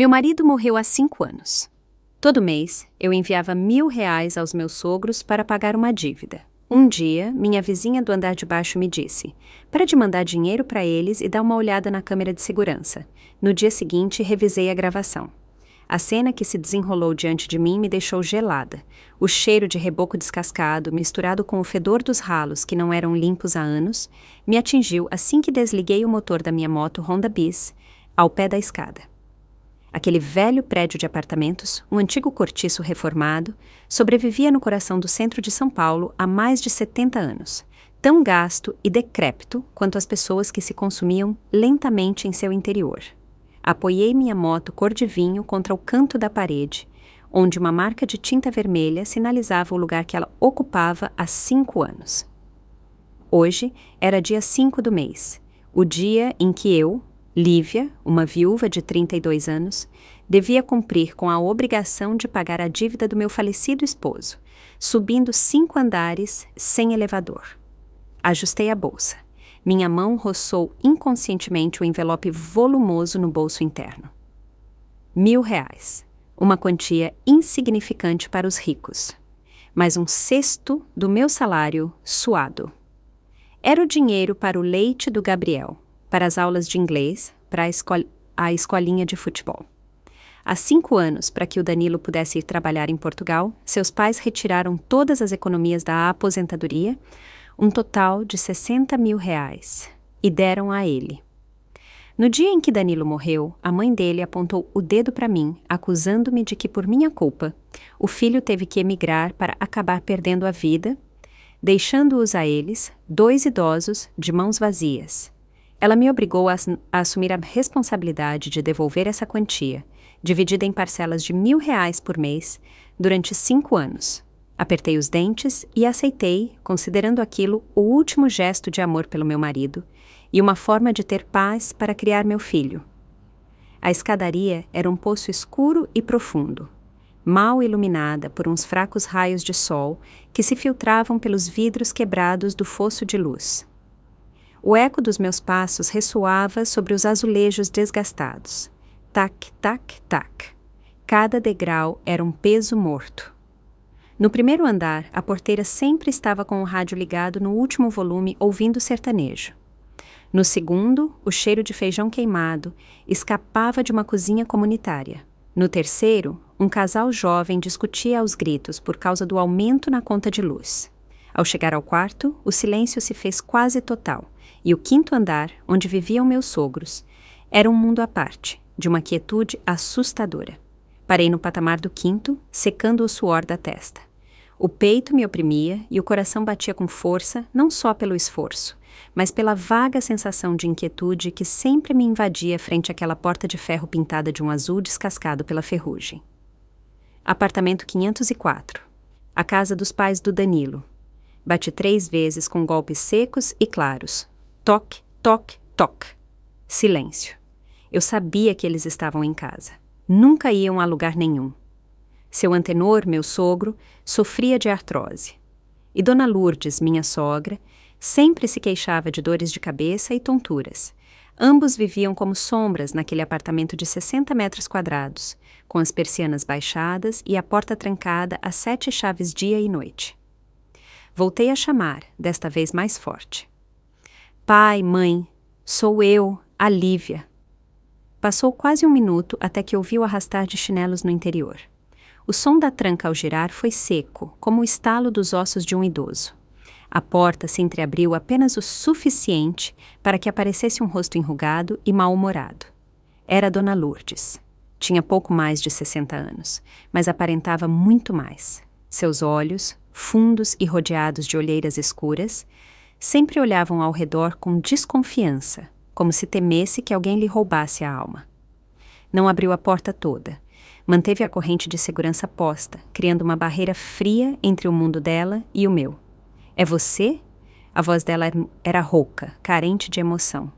Meu marido morreu há 5 anos. Todo mês, eu enviava R$ 1.000 aos meus sogros para pagar uma dívida. Um dia, minha vizinha do andar de baixo me disse: "Para de mandar dinheiro para eles e dá uma olhada na câmera de segurança." No dia seguinte, revisei a gravação. A cena que se desenrolou diante de mim me deixou gelada. O cheiro de reboco descascado, misturado com o fedor dos ralos que não eram limpos há anos, me atingiu assim que desliguei o motor da minha moto Honda Bis ao pé da escada. Aquele velho prédio de apartamentos, um antigo cortiço reformado, sobrevivia no coração do centro de São Paulo há mais de 70 anos, tão gasto e decrépito quanto as pessoas que se consumiam lentamente em seu interior. Apoiei minha moto cor de vinho contra o canto da parede, onde uma marca de tinta vermelha sinalizava o lugar que ela ocupava há 5 anos. Hoje era dia 5 do mês, o dia em que eu, Lívia, uma viúva de 32 anos, devia cumprir com a obrigação de pagar a dívida do meu falecido esposo, subindo 5 andares sem elevador. Ajustei a bolsa. Minha mão roçou inconscientemente o envelope volumoso no bolso interno. R$ 1.000, uma quantia insignificante para os ricos, mas um sexto do meu salário suado. Era o dinheiro para o leite do Gabriel, para as aulas de inglês, para a escolinha de futebol. Há 5 anos, para que o Danilo pudesse ir trabalhar em Portugal, seus pais retiraram todas as economias da aposentadoria, um total de R$ 60.000, e deram a ele. No dia em que Danilo morreu, a mãe dele apontou o dedo para mim, acusando-me de que, por minha culpa, o filho teve que emigrar para acabar perdendo a vida, deixando-os a eles, 2 idosos, de mãos vazias. Ela me obrigou a assumir a responsabilidade de devolver essa quantia, dividida em parcelas de R$ 1.000 por mês, durante 5 anos. Apertei os dentes e aceitei, considerando aquilo o último gesto de amor pelo meu marido e uma forma de ter paz para criar meu filho. A escadaria era um poço escuro e profundo, mal iluminada por uns fracos raios de sol que se filtravam pelos vidros quebrados do fosso de luz. O eco dos meus passos ressoava sobre os azulejos desgastados. Tac, tac, tac. Cada degrau era um peso morto. No primeiro andar, a porteira sempre estava com o rádio ligado no último volume, ouvindo sertanejo. No segundo, o cheiro de feijão queimado escapava de uma cozinha comunitária. No terceiro, um casal jovem discutia aos gritos por causa do aumento na conta de luz. Ao chegar ao quarto, o silêncio se fez quase total, e o 5º andar, onde viviam meus sogros, era um mundo à parte, de uma quietude assustadora. Parei no patamar do 5º, secando o suor da testa. O peito me oprimia e o coração batia com força, não só pelo esforço, mas pela vaga sensação de inquietude que sempre me invadia frente àquela porta de ferro pintada de um azul descascado pela ferrugem. Apartamento 504. A casa dos pais do Danilo. Bati 3 vezes com golpes secos e claros. Toque, toque, toque. Silêncio. Eu sabia que eles estavam em casa. Nunca iam a lugar nenhum. Seu antenor, meu sogro, sofria de artrose. E Dona Lourdes, minha sogra, sempre se queixava de dores de cabeça e tonturas. Ambos viviam como sombras naquele apartamento de 60 metros quadrados, com as persianas baixadas e a porta trancada a 7 chaves dia e noite. Voltei a chamar, desta vez mais forte. Pai, mãe, sou eu, a Lívia. Passou quase 1 minuto até que ouvi o arrastar de chinelos no interior. O som da tranca ao girar foi seco, como o estalo dos ossos de um idoso. A porta se entreabriu apenas o suficiente para que aparecesse um rosto enrugado e mal-humorado. Era Dona Lourdes. Tinha pouco mais de 60 anos, mas aparentava muito mais. Seus olhos, fundos e rodeados de olheiras escuras, sempre olhavam ao redor com desconfiança, como se temesse que alguém lhe roubasse a alma. Não abriu a porta toda. Manteve a corrente de segurança posta, criando uma barreira fria entre o mundo dela e o meu. É você? A voz dela era rouca, carente de emoção.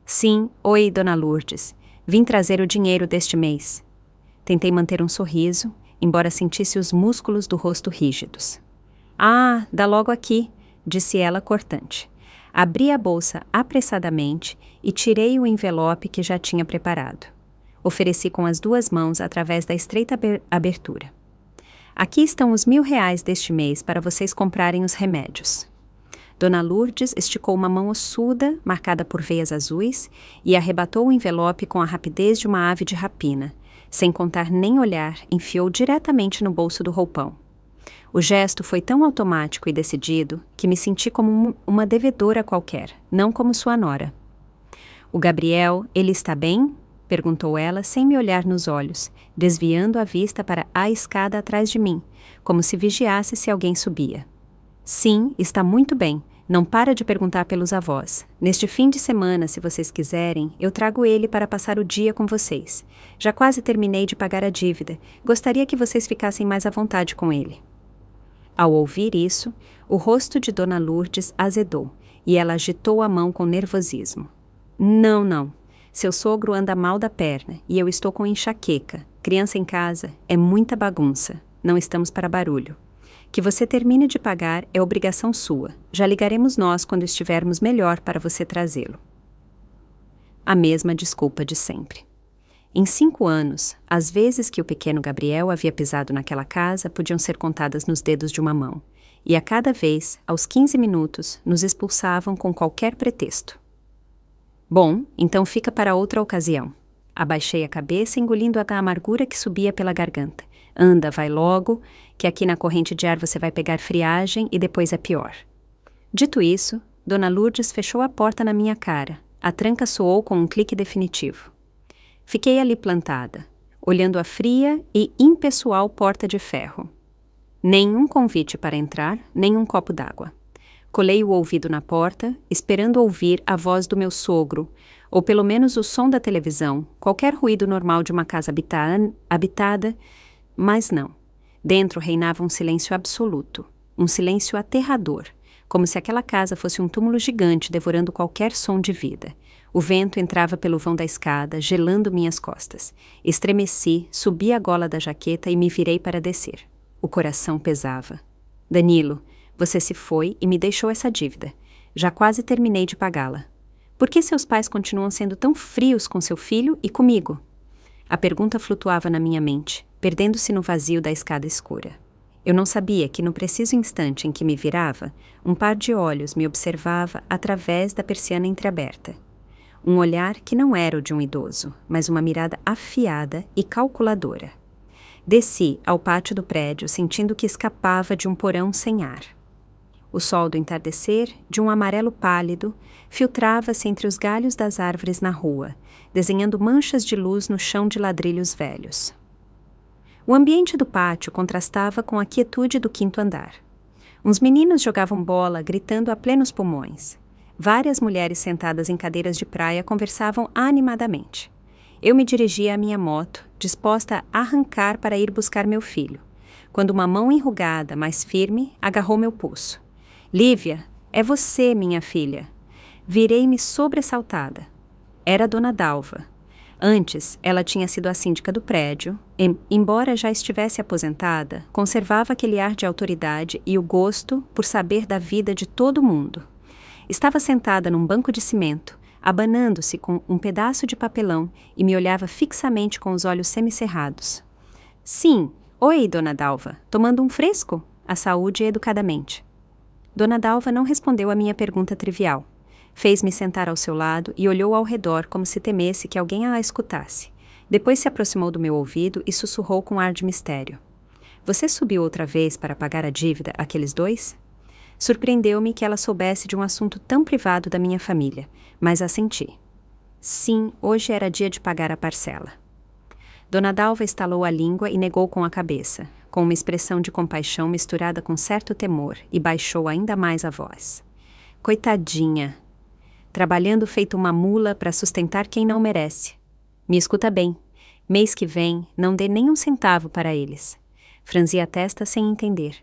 Sim, oi, Dona Lourdes. Vim trazer o dinheiro deste mês. Tentei manter um sorriso, embora sentisse os músculos do rosto rígidos. Ah, dá logo aqui, disse ela cortante. Abri a bolsa apressadamente e tirei o envelope que já tinha preparado. Ofereci com as 2 mãos através da estreita abertura. Aqui estão os R$1.000 deste mês para vocês comprarem os remédios. Dona Lourdes esticou uma mão ossuda, marcada por veias azuis, e arrebatou o envelope com a rapidez de uma ave de rapina. Sem contar nem olhar, enfiou diretamente no bolso do roupão. O gesto foi tão automático e decidido que me senti como uma devedora qualquer, não como sua nora. "O Gabriel, ele está bem?" perguntou ela sem me olhar nos olhos, desviando a vista para a escada atrás de mim, como se vigiasse se alguém subia. "Sim, está muito bem. Não para de perguntar pelos avós. Neste fim de semana, se vocês quiserem, eu trago ele para passar o dia com vocês. Já quase terminei de pagar a dívida. Gostaria que vocês ficassem mais à vontade com ele." Ao ouvir isso, o rosto de Dona Lourdes azedou, e ela agitou a mão com nervosismo. "Não, não. Seu sogro anda mal da perna, e eu estou com enxaqueca. Criança em casa é muita bagunça. Não estamos para barulho. Que você termine de pagar é obrigação sua. Já ligaremos nós quando estivermos melhor para você trazê-lo." A mesma desculpa de sempre. Em 5 anos, as vezes que o pequeno Gabriel havia pisado naquela casa podiam ser contadas nos dedos de uma mão, e a cada vez, aos 15 minutos, nos expulsavam com qualquer pretexto. "Bom, então fica para outra ocasião." Abaixei a cabeça, engolindo a amargura que subia pela garganta. "Anda, vai logo, que aqui na corrente de ar você vai pegar friagem e depois é pior." Dito isso, Dona Lourdes fechou a porta na minha cara. A tranca soou com um clique definitivo. Fiquei ali plantada, olhando a fria e impessoal porta de ferro. Nenhum convite para entrar, nem um copo d'água. Colei o ouvido na porta, esperando ouvir a voz do meu sogro, ou pelo menos o som da televisão, qualquer ruído normal de uma casa habitada, mas não. Dentro reinava um silêncio absoluto, um silêncio aterrador, como se aquela casa fosse um túmulo gigante devorando qualquer som de vida. O vento entrava pelo vão da escada, gelando minhas costas. Estremeci, subi a gola da jaqueta e me virei para descer. O coração pesava. "Danilo, você se foi e me deixou essa dívida. Já quase terminei de pagá-la. Por que seus pais continuam sendo tão frios com seu filho e comigo?" A pergunta flutuava na minha mente, perdendo-se no vazio da escada escura. Eu não sabia que no preciso instante em que me virava, um par de olhos me observava através da persiana entreaberta. Um olhar que não era o de um idoso, mas uma mirada afiada e calculadora. Desci ao pátio do prédio sentindo que escapava de um porão sem ar. O sol do entardecer, de um amarelo pálido, filtrava-se entre os galhos das árvores na rua, desenhando manchas de luz no chão de ladrilhos velhos. O ambiente do pátio contrastava com a quietude do 5º andar. Uns meninos jogavam bola, gritando a plenos pulmões. Várias mulheres sentadas em cadeiras de praia conversavam animadamente. Eu me dirigia à minha moto, disposta a arrancar para ir buscar meu filho, quando uma mão enrugada, mas firme, agarrou meu pulso. "Lívia, é você, minha filha." Virei-me sobressaltada. Era Dona Dalva. Antes, ela tinha sido a síndica do prédio e, embora já estivesse aposentada, conservava aquele ar de autoridade e o gosto por saber da vida de todo mundo. Estava sentada num banco de cimento, abanando-se com um pedaço de papelão e me olhava fixamente com os olhos semicerrados. "Sim, oi, Dona Dalva, tomando um fresco?" A saúde educadamente. Dona Dalva não respondeu à minha pergunta trivial. Fez-me sentar ao seu lado e olhou ao redor como se temesse que alguém a escutasse. Depois se aproximou do meu ouvido e sussurrou com ar de mistério. "Você subiu outra vez para pagar a dívida àqueles 2? Surpreendeu-me que ela soubesse de um assunto tão privado da minha família, mas assenti. "Sim, hoje era dia de pagar a parcela." Dona Dalva estalou a língua e negou com a cabeça, com uma expressão de compaixão misturada com certo temor, e baixou ainda mais a voz. "Coitadinha. Trabalhando feito uma mula para sustentar quem não merece. Me escuta bem. Mês que vem, não dê nem um centavo para eles." Franzi a testa sem entender.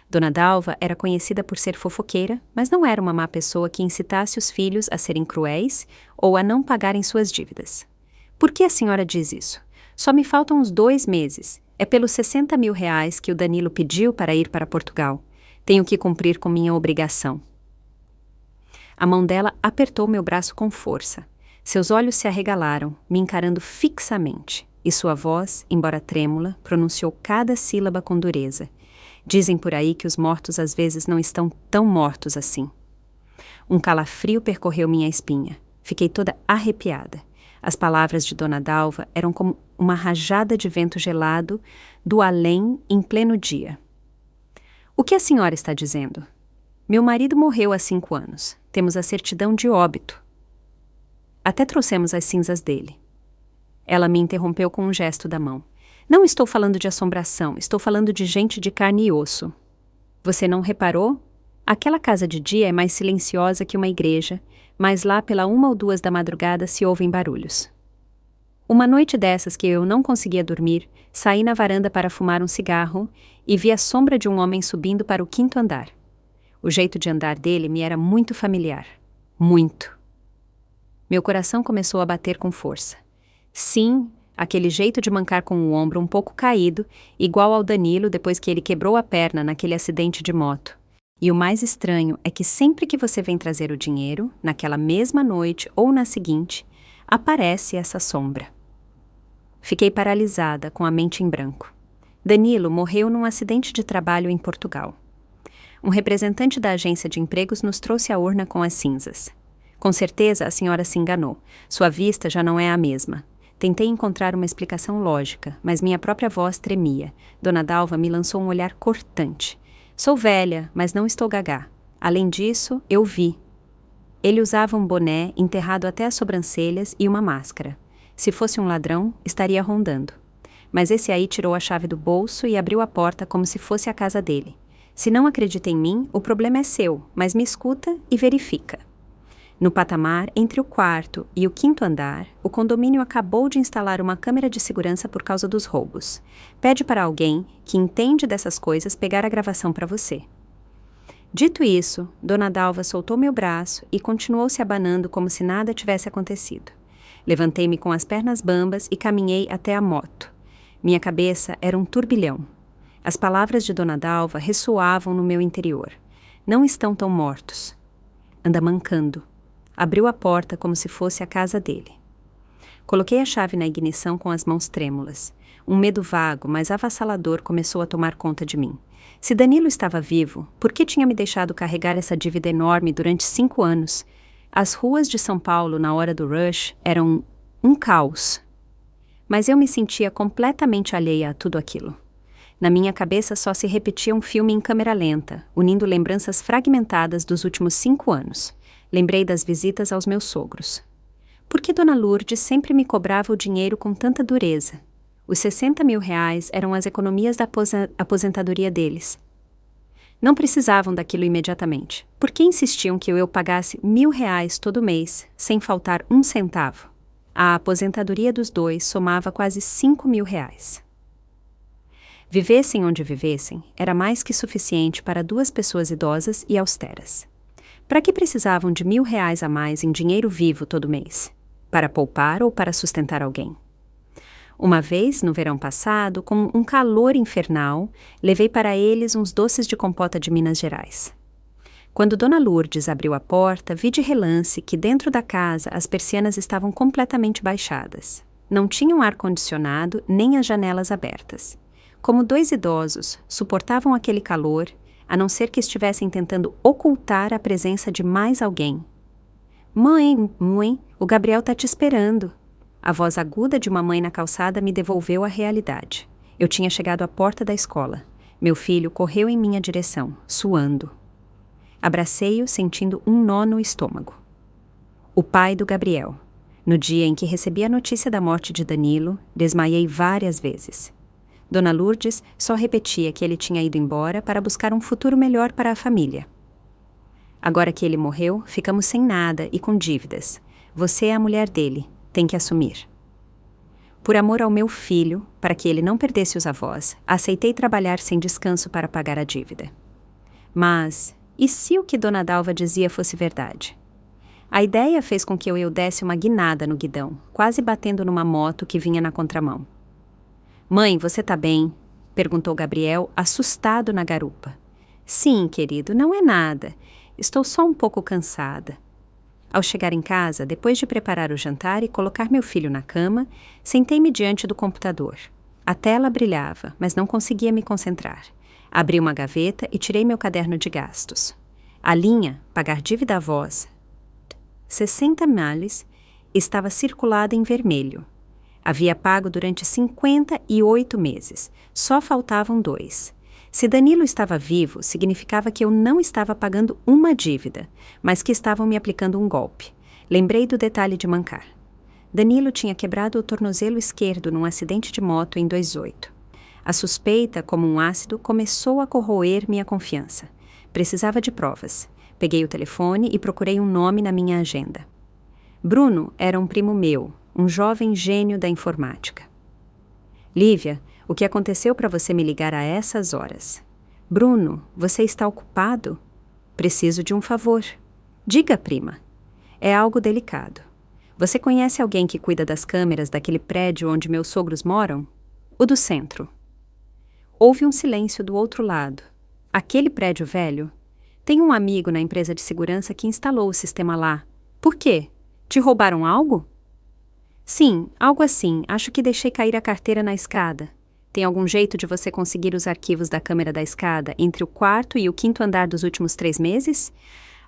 Dona Dalva era conhecida por ser fofoqueira, mas não era uma má pessoa que incitasse os filhos a serem cruéis ou a não pagarem suas dívidas. "Por que a senhora diz isso? Só me faltam uns 2 meses. É pelos R$60.000 que o Danilo pediu para ir para Portugal. Tenho que cumprir com minha obrigação." A mão dela apertou meu braço com força. Seus olhos se arregalaram, me encarando fixamente, e sua voz, embora trêmula, pronunciou cada sílaba com dureza. Dizem por aí que os mortos às vezes não estão tão mortos assim. Um calafrio percorreu minha espinha. Fiquei toda arrepiada. As palavras de Dona Dalva eram como uma rajada de vento gelado do além em pleno dia. O que a senhora está dizendo? Meu marido morreu há 5 anos. Temos a certidão de óbito. Até trouxemos as cinzas dele. Ela me interrompeu com um gesto da mão. Não estou falando de assombração, estou falando de gente de carne e osso. Você não reparou? Aquela casa de dia é mais silenciosa que uma igreja, mas lá pela 1 ou 2 da madrugada se ouvem barulhos. Uma noite dessas que eu não conseguia dormir, saí na varanda para fumar um cigarro e vi a sombra de um homem subindo para o 5º andar. O jeito de andar dele me era muito familiar. Muito. Meu coração começou a bater com força. Sim, aquele jeito de mancar com o ombro um pouco caído, igual ao Danilo depois que ele quebrou a perna naquele acidente de moto. E o mais estranho é que sempre que você vem trazer o dinheiro, naquela mesma noite ou na seguinte, aparece essa sombra. Fiquei paralisada, com a mente em branco. Danilo morreu num acidente de trabalho em Portugal. Um representante da agência de empregos nos trouxe a urna com as cinzas. Com certeza a senhora se enganou. Sua vista já não é a mesma. Tentei encontrar uma explicação lógica, mas minha própria voz tremia. Dona Dalva me lançou um olhar cortante. Sou velha, mas não estou gagá. Além disso, eu vi. Ele usava um boné enterrado até as sobrancelhas e uma máscara. Se fosse um ladrão, estaria rondando. Mas esse aí tirou a chave do bolso e abriu a porta como se fosse a casa dele. Se não acredita em mim, o problema é seu, mas me escuta e verifica. No patamar, entre o 4º e o 5º andar, o condomínio acabou de instalar uma câmera de segurança por causa dos roubos. Pede para alguém que entende dessas coisas pegar a gravação para você. Dito isso, Dona Dalva soltou meu braço e continuou se abanando como se nada tivesse acontecido. Levantei-me com as pernas bambas e caminhei até a moto. Minha cabeça era um turbilhão. As palavras de Dona Dalva ressoavam no meu interior. Não estão tão mortos. Anda mancando. Abriu a porta como se fosse a casa dele. Coloquei a chave na ignição com as mãos trêmulas. Um medo vago, mas avassalador começou a tomar conta de mim. Se Danilo estava vivo, por que tinha me deixado carregar essa dívida enorme durante 5 anos? As ruas de São Paulo, na hora do rush, eram um caos. Mas eu me sentia completamente alheia a tudo aquilo. Na minha cabeça só se repetia um filme em câmera lenta, unindo lembranças fragmentadas dos últimos 5 anos. Lembrei das visitas aos meus sogros. Por que Dona Lourdes sempre me cobrava o dinheiro com tanta dureza? Os 60 mil reais eram as economias da aposentadoria deles. Não precisavam daquilo imediatamente. Por que insistiam que eu pagasse 1.000 reais todo mês, sem faltar um centavo? A aposentadoria dos 2 somava quase 5 mil reais. Vivessem onde vivessem, era mais que suficiente para 2 pessoas idosas e austeras. Para que precisavam de 1.000 reais a mais em dinheiro vivo todo mês? Para poupar ou para sustentar alguém? Uma vez, no verão passado, com um calor infernal, levei para eles uns doces de compota de Minas Gerais. Quando Dona Lourdes abriu a porta, vi de relance que dentro da casa as persianas estavam completamente baixadas. Não tinham ar-condicionado nem as janelas abertas. Como 2 idosos suportavam aquele calor, a não ser que estivessem tentando ocultar a presença de mais alguém. Mãe, o Gabriel tá te esperando. A voz aguda de uma mãe na calçada me devolveu à realidade. Eu tinha chegado à porta da escola. Meu filho correu em minha direção, suando. Abracei-o, sentindo um nó no estômago. O pai do Gabriel. No dia em que recebi a notícia da morte de Danilo, desmaiei várias vezes. Dona Lourdes só repetia que ele tinha ido embora para buscar um futuro melhor para a família. Agora que ele morreu, ficamos sem nada e com dívidas. Você é a mulher dele, tem que assumir. Por amor ao meu filho, para que ele não perdesse os avós, aceitei trabalhar sem descanso para pagar a dívida. Mas, e se o que Dona Dalva dizia fosse verdade? A ideia fez com que eu desse uma guinada no guidão, quase batendo numa moto que vinha na contramão. Mãe, você tá bem? Perguntou Gabriel, assustado na garupa. Sim, querido, não é nada. Estou só um pouco cansada. Ao chegar em casa, depois de preparar o jantar e colocar meu filho na cama, sentei-me diante do computador. A tela brilhava, mas não conseguia me concentrar. Abri uma gaveta e tirei meu caderno de gastos. A linha "Pagar dívida à voz", 60 males, estava circulada em vermelho. Havia pago durante 58 meses. Só faltavam 2. Se Danilo estava vivo, significava que eu não estava pagando uma dívida, mas que estavam me aplicando um golpe. Lembrei do detalhe de mancar. Danilo tinha quebrado o tornozelo esquerdo num acidente de moto em 2008. A suspeita, como um ácido, começou a corroer minha confiança. Precisava de provas. Peguei o telefone e procurei um nome na minha agenda. Bruno era um primo meu, um jovem gênio da informática. Lívia, o que aconteceu para você me ligar a essas horas? Bruno, você está ocupado? Preciso de um favor. Diga, prima. É algo delicado. Você conhece alguém que cuida das câmeras daquele prédio onde meus sogros moram? O do centro. Houve um silêncio do outro lado. Aquele prédio velho? Tem um amigo na empresa de segurança que instalou o sistema lá. Por quê? Te roubaram algo? Sim, algo assim. Acho que deixei cair a carteira na escada. Tem algum jeito de você conseguir os arquivos da câmera da escada entre o 4º e o 5º andar dos últimos 3 meses?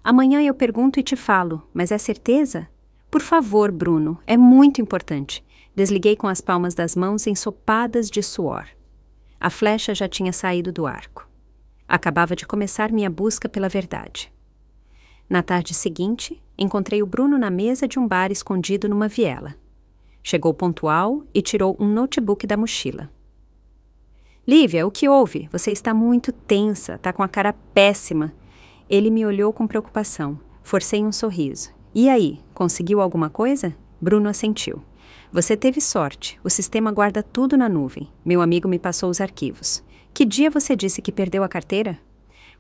Amanhã eu pergunto e te falo, mas é certeza? Por favor, Bruno, é muito importante. Desliguei com as palmas das mãos ensopadas de suor. A flecha já tinha saído do arco. Acabava de começar minha busca pela verdade. Na tarde seguinte, encontrei o Bruno na mesa de um bar escondido numa viela. Chegou pontual e tirou um notebook da mochila. Lívia, o que houve? Você está muito tensa, está com a cara péssima. Ele me olhou com preocupação. Forcei um sorriso. E aí, conseguiu alguma coisa? Bruno assentiu. Você teve sorte. O sistema guarda tudo na nuvem. Meu amigo me passou os arquivos. Que dia você disse que perdeu a carteira?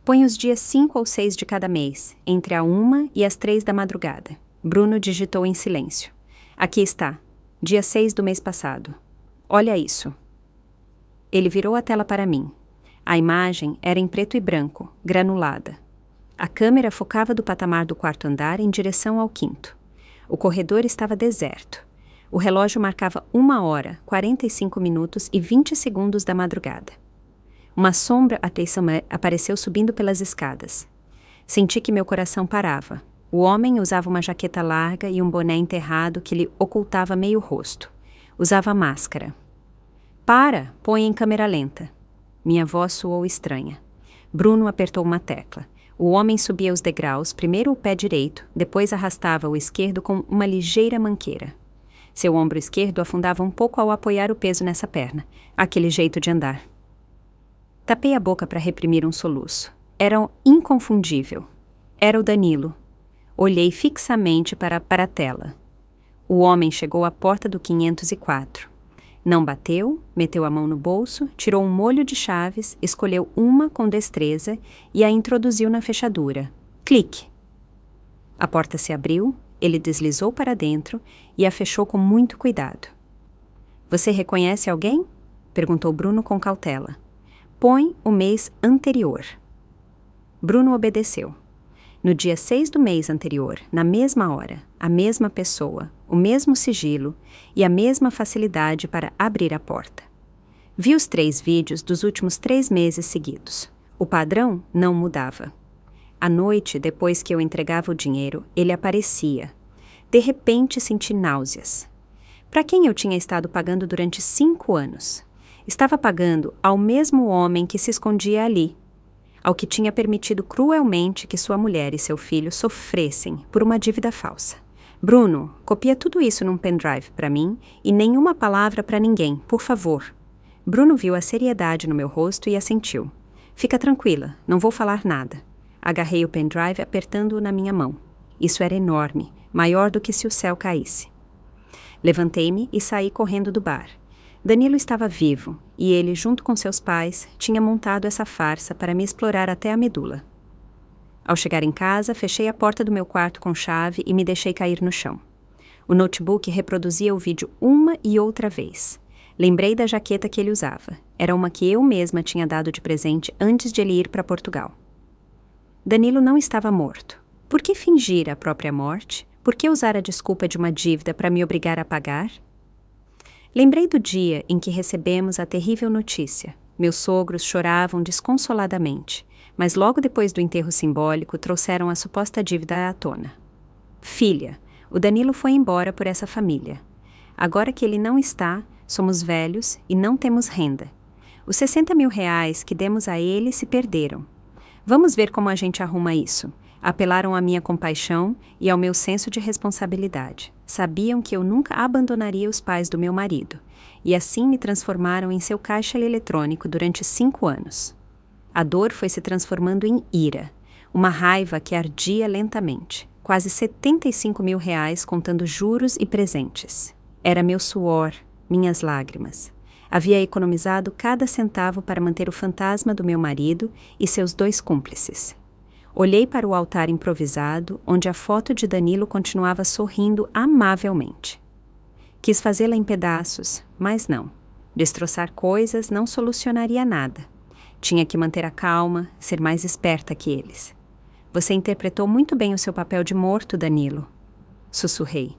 Põe os dias 5 ou 6 de cada mês, entre a 1 e as 3 da madrugada. Bruno digitou em silêncio. Aqui está. Dia 6 do mês passado. Olha isso. Ele virou a tela para mim. A imagem era em preto e branco, granulada. A câmera focava do patamar do 4º andar em direção ao 5º. O corredor estava deserto. O relógio marcava 1 hora, 45 minutos e 20 segundos da madrugada. Uma sombra apareceu subindo pelas escadas. Senti que meu coração parava. O homem usava uma jaqueta larga e um boné enterrado que lhe ocultava meio rosto. Usava máscara. Para! Põe em câmera lenta. Minha voz soou estranha. Bruno apertou uma tecla. O homem subia os degraus, primeiro o pé direito, depois arrastava o esquerdo com uma ligeira manqueira. Seu ombro esquerdo afundava um pouco ao apoiar o peso nessa perna. Aquele jeito de andar. Tapei a boca para reprimir um soluço. Era inconfundível. Era o Danilo. Olhei fixamente para a tela. O homem chegou à porta do 504. Não bateu, meteu a mão no bolso, tirou um molho de chaves, escolheu uma com destreza e a introduziu na fechadura. Clique! A porta se abriu, ele deslizou para dentro e a fechou com muito cuidado. Você reconhece alguém? Perguntou Bruno com cautela. Põe o mês anterior. Bruno obedeceu. No dia 6 do mês anterior, na mesma hora, a mesma pessoa, o mesmo sigilo e a mesma facilidade para abrir a porta. Vi os 3 vídeos dos últimos 3 meses seguidos. O padrão não mudava. À noite, depois que eu entregava o dinheiro, ele aparecia. De repente, senti náuseas. Para quem eu tinha estado pagando durante 5 anos? Estava pagando ao mesmo homem que se escondia ali, ao que tinha permitido cruelmente que sua mulher e seu filho sofressem por uma dívida falsa. Bruno, copia tudo isso num pendrive para mim e nenhuma palavra para ninguém, por favor. Bruno viu a seriedade no meu rosto e assentiu. Fica tranquila, não vou falar nada. Agarrei o pendrive apertando-o na minha mão. Isso era enorme, maior do que se o céu caísse. Levantei-me e saí correndo do bar. Danilo estava vivo, e ele, junto com seus pais, tinha montado essa farsa para me explorar até a medula. Ao chegar em casa, fechei a porta do meu quarto com chave e me deixei cair no chão. O notebook reproduzia o vídeo uma e outra vez. Lembrei da jaqueta que ele usava. Era uma que eu mesma tinha dado de presente antes de ele ir para Portugal. Danilo não estava morto. Por que fingir a própria morte? Por que usar a desculpa de uma dívida para me obrigar a pagar? Lembrei do dia em que recebemos a terrível notícia. Meus sogros choravam desconsoladamente, mas logo depois do enterro simbólico trouxeram a suposta dívida à tona. Filha, o Danilo foi embora por essa família. Agora que ele não está, somos velhos e não temos renda. Os 60 mil reais que demos a ele se perderam. Vamos ver como a gente arruma isso. Apelaram à minha compaixão e ao meu senso de responsabilidade. Sabiam que eu nunca abandonaria os pais do meu marido, e assim me transformaram em seu caixa eletrônico durante 5 anos. A dor foi se transformando em ira, uma raiva que ardia lentamente. Quase 75 mil reais contando juros e presentes. Era meu suor, minhas lágrimas. Havia economizado cada centavo para manter o fantasma do meu marido e seus 2 cúmplices. Olhei para o altar improvisado, onde a foto de Danilo continuava sorrindo amavelmente. Quis fazê-la em pedaços, mas não. Destroçar coisas não solucionaria nada. Tinha que manter a calma, ser mais esperta que eles. Você interpretou muito bem o seu papel de morto, Danilo. Sussurrei.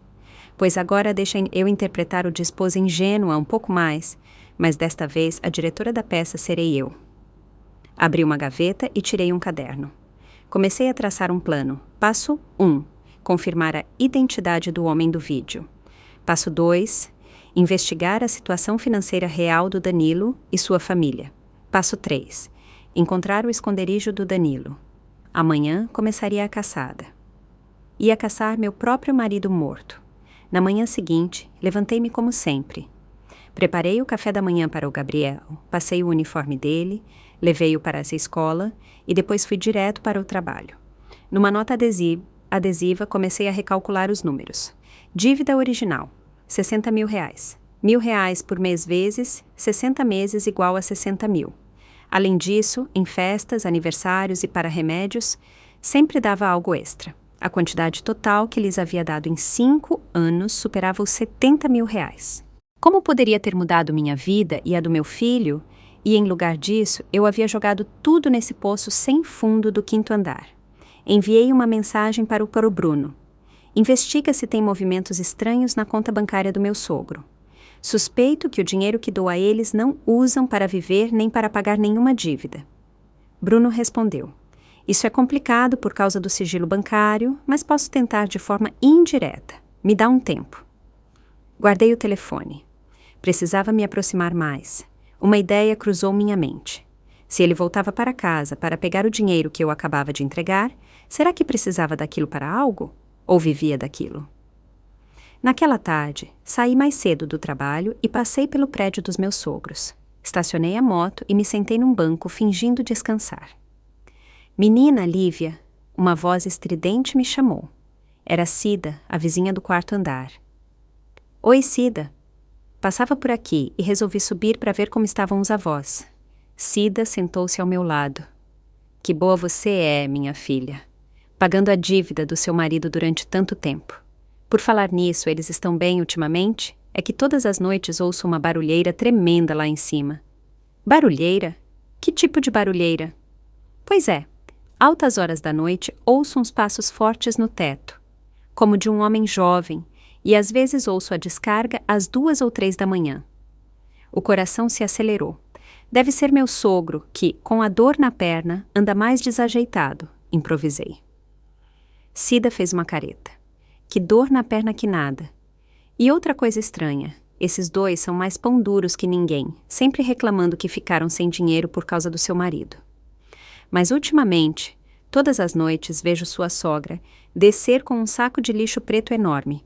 Pois agora deixa eu interpretar o de esposa ingênua um pouco mais, mas desta vez a diretora da peça serei eu. Abri uma gaveta e tirei um caderno. Comecei a traçar um plano. Passo 1. Confirmar a identidade do homem do vídeo. Passo 2. Investigar a situação financeira real do Danilo e sua família. Passo 3. Encontrar o esconderijo do Danilo. Amanhã começaria a caçada. Ia caçar meu próprio marido morto. Na manhã seguinte, levantei-me como sempre. Preparei o café da manhã para o Gabriel, passei o uniforme dele, levei-o para essa escola e depois fui direto para o trabalho. Numa nota adesiva, comecei a recalcular os números. Dívida original, 60 mil reais. 1.000 reais por mês vezes, 60 meses igual a 60 mil. Além disso, em festas, aniversários e para remédios, sempre dava algo extra. A quantidade total que lhes havia dado em 5 anos superava os 70 mil reais. Como poderia ter mudado minha vida e a do meu filho? E, em lugar disso, eu havia jogado tudo nesse poço sem fundo do 5º andar. Enviei uma mensagem para o Bruno. Investiga se tem movimentos estranhos na conta bancária do meu sogro. Suspeito que o dinheiro que dou a eles não usam para viver nem para pagar nenhuma dívida. Bruno respondeu. Isso é complicado por causa do sigilo bancário, mas posso tentar de forma indireta. Me dá um tempo. Guardei o telefone. Precisava me aproximar mais. Uma ideia cruzou minha mente. Se ele voltava para casa para pegar o dinheiro que eu acabava de entregar, será que precisava daquilo para algo? Ou vivia daquilo? Naquela tarde, saí mais cedo do trabalho e passei pelo prédio dos meus sogros. Estacionei a moto e me sentei num banco fingindo descansar. Menina Lívia, uma voz estridente me chamou. Era Cida, a vizinha do 4º andar. Oi, Cida. Passava por aqui e resolvi subir para ver como estavam os avós. Cida sentou-se ao meu lado. Que boa você é, minha filha. Pagando a dívida do seu marido durante tanto tempo. Por falar nisso, eles estão bem ultimamente? É que todas as noites ouço uma barulheira tremenda lá em cima. Barulheira? Que tipo de barulheira? Pois é, altas horas da noite ouço uns passos fortes no teto, como de um homem jovem, e às vezes ouço a descarga às 2 ou 3 da manhã. O coração se acelerou. Deve ser meu sogro que, com a dor na perna, anda mais desajeitado, improvisei. Cida fez uma careta. Que dor na perna que nada. E outra coisa estranha, esses 2 são mais pão duros que ninguém, sempre reclamando que ficaram sem dinheiro por causa do seu marido. Mas ultimamente, todas as noites vejo sua sogra descer com um saco de lixo preto enorme.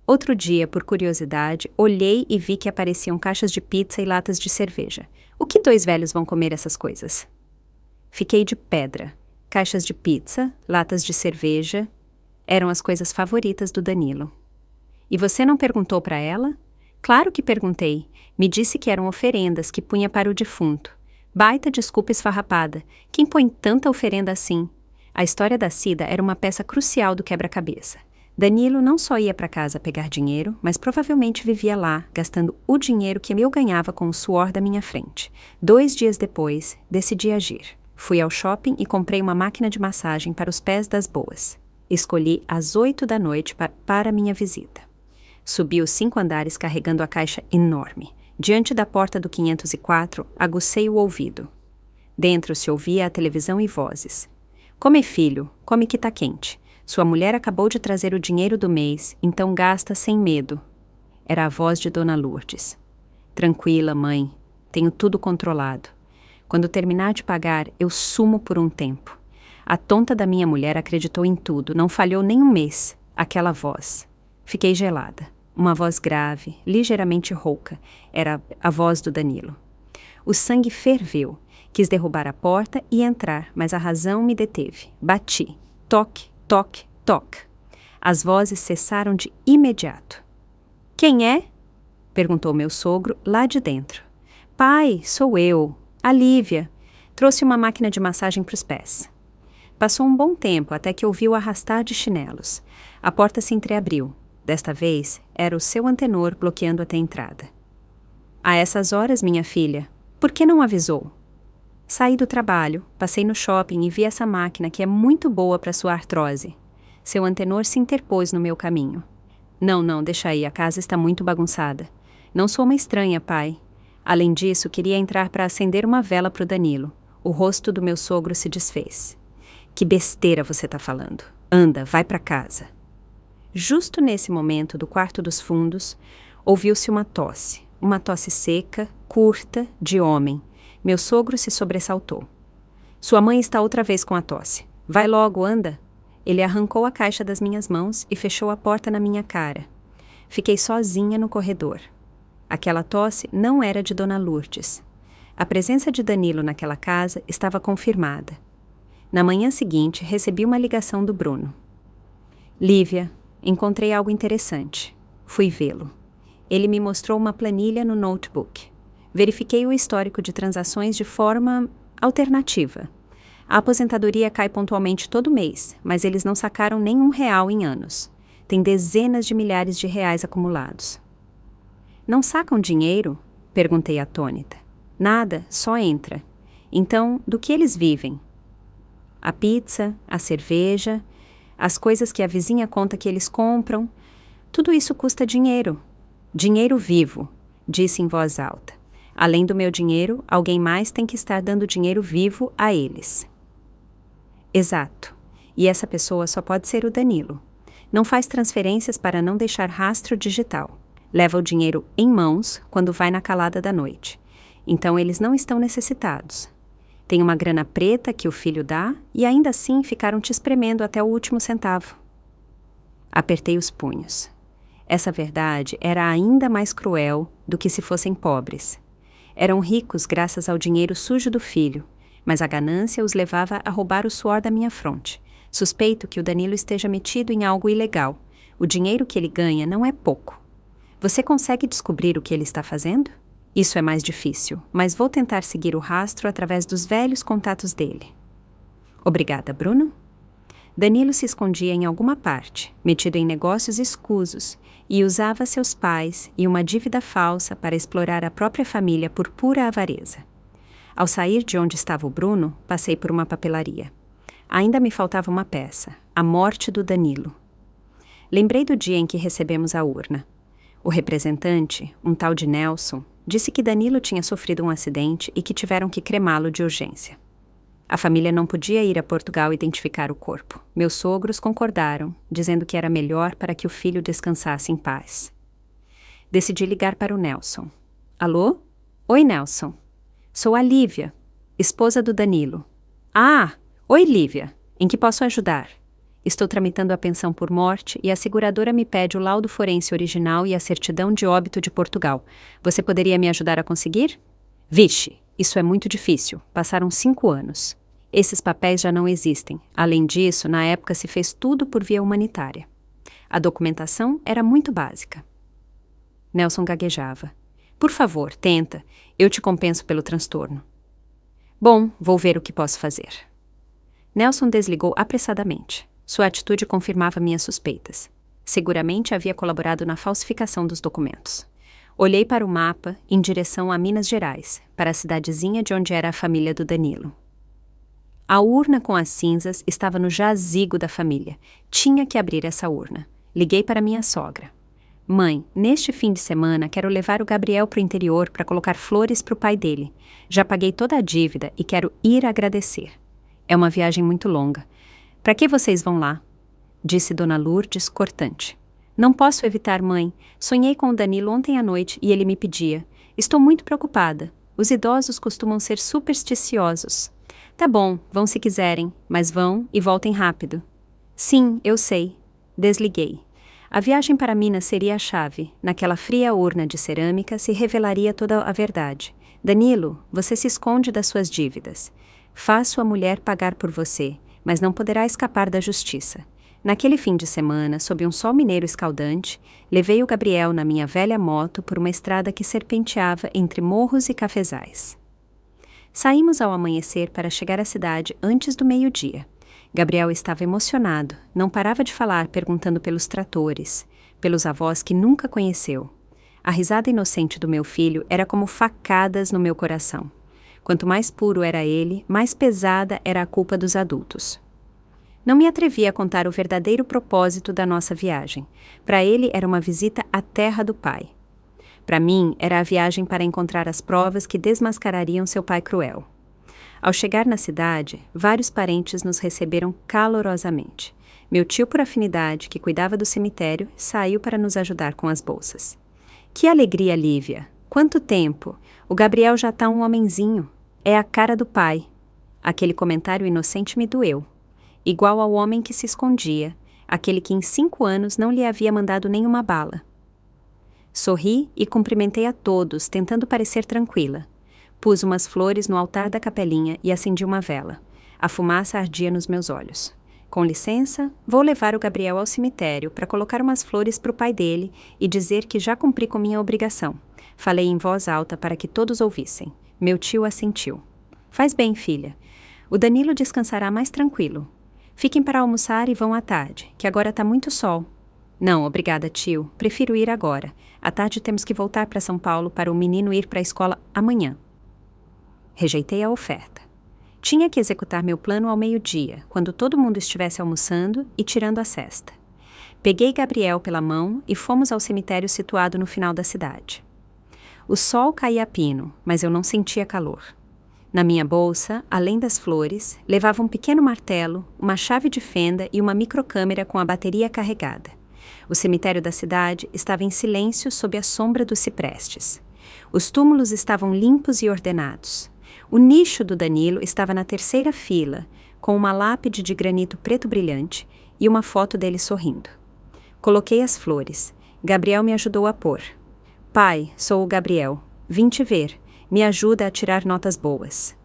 Outro dia, por curiosidade, olhei e vi que apareciam caixas de pizza e latas de cerveja. O que 2 velhos vão comer essas coisas? Fiquei de pedra. Caixas de pizza, latas de cerveja, eram as coisas favoritas do Danilo. E você não perguntou para ela? Claro que perguntei. Me disse que eram oferendas que punha para o defunto. Baita desculpa esfarrapada. Quem põe tanta oferenda assim? A história da Cida era uma peça crucial do quebra-cabeça. Danilo não só ia para casa pegar dinheiro, mas provavelmente vivia lá, gastando o dinheiro que eu ganhava com o suor da minha frente. 2 dias depois, decidi agir. Fui ao shopping e comprei uma máquina de massagem para os pés das boas. Escolhi às 8 da noite para minha visita. Subi os 5 andares carregando a caixa enorme. Diante da porta do 504, agucei o ouvido. Dentro se ouvia a televisão e vozes. Come, filho, come que tá quente. Sua mulher acabou de trazer o dinheiro do mês, então gasta sem medo. Era a voz de Dona Lourdes. Tranquila, mãe. Tenho tudo controlado. Quando terminar de pagar, eu sumo por um tempo. A tonta da minha mulher acreditou em tudo, não falhou nem um mês. Aquela voz. Fiquei gelada. Uma voz grave, ligeiramente rouca. Era a voz do Danilo. O sangue ferveu. Quis derrubar a porta e entrar, mas a razão me deteve. Bati. Toque, toque, toque. As vozes cessaram de imediato. Quem é? Perguntou meu sogro lá de dentro. Pai, sou eu. A Lívia. Trouxe uma máquina de massagem para os pés. Passou um bom tempo até que ouviu arrastar de chinelos. A porta se entreabriu. Desta vez, era o seu Antenor bloqueando até a entrada. A essas horas, minha filha, por que não avisou? Saí do trabalho, passei no shopping e vi essa máquina que é muito boa para sua artrose. Seu Antenor se interpôs no meu caminho. Não, deixa aí, a casa está muito bagunçada. Não sou uma estranha, pai. Além disso, queria entrar para acender uma vela para o Danilo. O rosto do meu sogro se desfez. Que besteira você está falando. Anda, vai para casa. Justo nesse momento, do quarto dos fundos, ouviu-se uma tosse seca, curta, de homem. Meu sogro se sobressaltou. Sua mãe está outra vez com a tosse. Vai logo, anda. Ele arrancou a caixa das minhas mãos e fechou a porta na minha cara. Fiquei sozinha no corredor. Aquela tosse não era de Dona Lourdes. A presença de Danilo naquela casa estava confirmada. Na manhã seguinte, recebi uma ligação do Bruno. Lívia, encontrei algo interessante. Fui vê-lo. Ele me mostrou uma planilha no notebook. Verifiquei o histórico de transações de forma alternativa. A aposentadoria cai pontualmente todo mês, mas eles não sacaram nem R$1 em anos. Tem dezenas de milhares de reais acumulados. Não sacam dinheiro? Perguntei atônita. Nada, só entra. Então, do que eles vivem? A pizza, a cerveja, as coisas que a vizinha conta que eles compram. Tudo isso custa dinheiro. Dinheiro vivo, disse em voz alta. Além do meu dinheiro, alguém mais tem que estar dando dinheiro vivo a eles. Exato. E essa pessoa só pode ser o Danilo. Não faz transferências para não deixar rastro digital. Leva o dinheiro em mãos quando vai na calada da noite. Então eles não estão necessitados. Tem uma grana preta que o filho dá e ainda assim ficaram te espremendo até o último centavo. Apertei os punhos. Essa verdade era ainda mais cruel do que se fossem pobres. Eram ricos graças ao dinheiro sujo do filho, mas a ganância os levava a roubar o suor da minha fronte. Suspeito que o Danilo esteja metido em algo ilegal. O dinheiro que ele ganha não é pouco. Você consegue descobrir o que ele está fazendo? Isso é mais difícil, mas vou tentar seguir o rastro através dos velhos contatos dele. Obrigada, Bruno. Danilo se escondia em alguma parte, metido em negócios escusos, e usava seus pais e uma dívida falsa para explorar a própria família por pura avareza. Ao sair de onde estava o Bruno, passei por uma papelaria. Ainda me faltava uma peça, a morte do Danilo. Lembrei do dia em que recebemos a urna. O representante, um tal de Nelson, disse que Danilo tinha sofrido um acidente e que tiveram que cremá-lo de urgência. A família não podia ir a Portugal identificar o corpo. Meus sogros concordaram, dizendo que era melhor para que o filho descansasse em paz. Decidi ligar para o Nelson. Alô? Oi, Nelson. Sou a Lívia, esposa do Danilo. Ah, oi, Lívia. Em que posso ajudar? Estou tramitando a pensão por morte e a seguradora me pede o laudo forense original e a certidão de óbito de Portugal. Você poderia me ajudar a conseguir? Vixe, isso é muito difícil. Passaram 5 anos. Esses papéis já não existem. Além disso, na época se fez tudo por via humanitária. A documentação era muito básica. Nelson gaguejava. Por favor, tenta. Eu te compenso pelo transtorno. Bom, vou ver o que posso fazer. Nelson desligou apressadamente. Sua atitude confirmava minhas suspeitas. Seguramente havia colaborado na falsificação dos documentos. Olhei para o mapa em direção a Minas Gerais, para a cidadezinha de onde era a família do Danilo. A urna com as cinzas estava no jazigo da família. Tinha que abrir essa urna. Liguei para minha sogra. Mãe, neste fim de semana quero levar o Gabriel para o interior para colocar flores para o pai dele. Já paguei toda a dívida e quero ir agradecer. É uma viagem muito longa. Para que vocês vão lá? Disse Dona Lourdes, cortante. Não posso evitar, mãe. Sonhei com o Danilo ontem à noite e ele me pedia. Estou muito preocupada. Os idosos costumam ser supersticiosos. Tá bom, vão se quiserem, mas vão e voltem rápido. Sim, eu sei. Desliguei. A viagem para Minas seria a chave. Naquela fria urna de cerâmica se revelaria toda a verdade. Danilo, você se esconde das suas dívidas. Faz sua mulher pagar por você, mas não poderá escapar da justiça. Naquele fim de semana, sob um sol mineiro escaldante, levei o Gabriel na minha velha moto por uma estrada que serpenteava entre morros e cafezais. Saímos ao amanhecer para chegar à cidade antes do meio-dia. Gabriel estava emocionado, não parava de falar perguntando pelos tratores, pelos avós que nunca conheceu. A risada inocente do meu filho era como facadas no meu coração. Quanto mais puro era ele, mais pesada era a culpa dos adultos. Não me atrevi a contar o verdadeiro propósito da nossa viagem. Para ele era uma visita à terra do pai. Para mim, era a viagem para encontrar as provas que desmascarariam seu pai cruel. Ao chegar na cidade, vários parentes nos receberam calorosamente. Meu tio, por afinidade, que cuidava do cemitério, saiu para nos ajudar com as bolsas. Que alegria, Lívia! Quanto tempo! O Gabriel já tá um homenzinho. É a cara do pai. Aquele comentário inocente me doeu. Igual ao homem que se escondia, aquele que em 5 anos não lhe havia mandado nenhuma bala. Sorri e cumprimentei a todos, tentando parecer tranquila. Pus umas flores no altar da capelinha e acendi uma vela. A fumaça ardia nos meus olhos. Com licença, vou levar o Gabriel ao cemitério para colocar umas flores para o pai dele e dizer que já cumpri com minha obrigação. Falei em voz alta para que todos ouvissem. Meu tio assentiu. Faz bem, filha. O Danilo descansará mais tranquilo. Fiquem para almoçar e vão à tarde, que agora está muito sol. Não, obrigada, tio. Prefiro ir agora. À tarde temos que voltar para São Paulo para o menino ir para a escola amanhã. Rejeitei a oferta. Tinha que executar meu plano ao meio-dia, quando todo mundo estivesse almoçando e tirando a cesta. Peguei Gabriel pela mão e fomos ao cemitério situado no final da cidade. O sol caía a pino, mas eu não sentia calor. Na minha bolsa, além das flores, levava um pequeno martelo, uma chave de fenda e uma microcâmera com a bateria carregada. O cemitério da cidade estava em silêncio sob a sombra dos ciprestes. Os túmulos estavam limpos e ordenados. O nicho do Danilo estava na terceira fila, com uma lápide de granito preto brilhante e uma foto dele sorrindo. Coloquei as flores. Gabriel me ajudou a pôr. Pai, sou o Gabriel. Vim te ver. Me ajuda a tirar notas boas.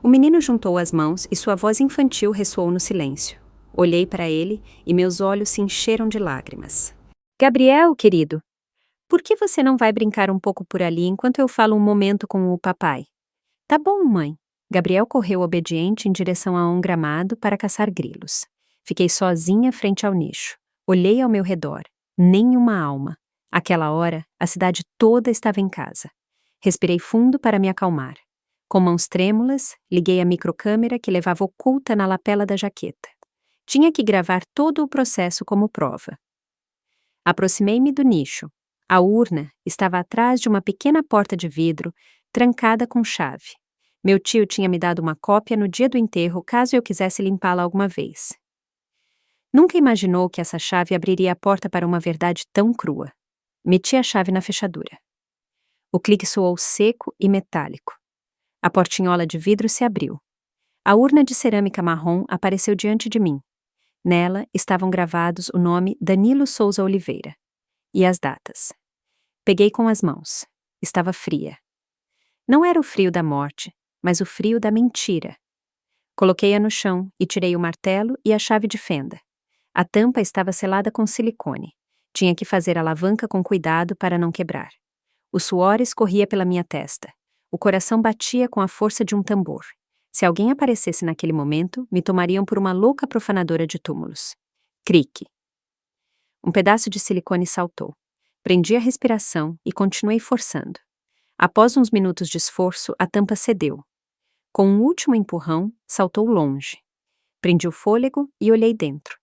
O menino juntou as mãos e sua voz infantil ressoou no silêncio. Olhei para ele e meus olhos se encheram de lágrimas. Gabriel, querido, por que você não vai brincar um pouco por ali enquanto eu falo um momento com o papai? Tá bom, mãe. Gabriel correu obediente em direção a um gramado para caçar grilos. Fiquei sozinha frente ao nicho. Olhei ao meu redor. Nenhuma alma. Àquela hora, a cidade toda estava em casa. Respirei fundo para me acalmar. Com mãos trêmulas, liguei a microcâmera que levava oculta na lapela da jaqueta. Tinha que gravar todo o processo como prova. Aproximei-me do nicho. A urna estava atrás de uma pequena porta de vidro, trancada com chave. Meu tio tinha me dado uma cópia no dia do enterro, caso eu quisesse limpá-la alguma vez. Nunca imaginou que essa chave abriria a porta para uma verdade tão crua. Meti a chave na fechadura. O clique soou seco e metálico. A portinhola de vidro se abriu. A urna de cerâmica marrom apareceu diante de mim. Nela estavam gravados o nome Danilo Souza Oliveira e as datas. Peguei com as mãos. Estava fria. Não era o frio da morte, mas o frio da mentira. Coloquei-a no chão e tirei o martelo e a chave de fenda. A tampa estava selada com silicone. Tinha que fazer a alavanca com cuidado para não quebrar. O suor escorria pela minha testa. O coração batia com a força de um tambor. Se alguém aparecesse naquele momento, me tomariam por uma louca profanadora de túmulos. Crique. Um pedaço de silicone saltou. Prendi a respiração e continuei forçando. Após uns minutos de esforço, a tampa cedeu. Com um último empurrão, saltou longe. Prendi o fôlego e olhei dentro.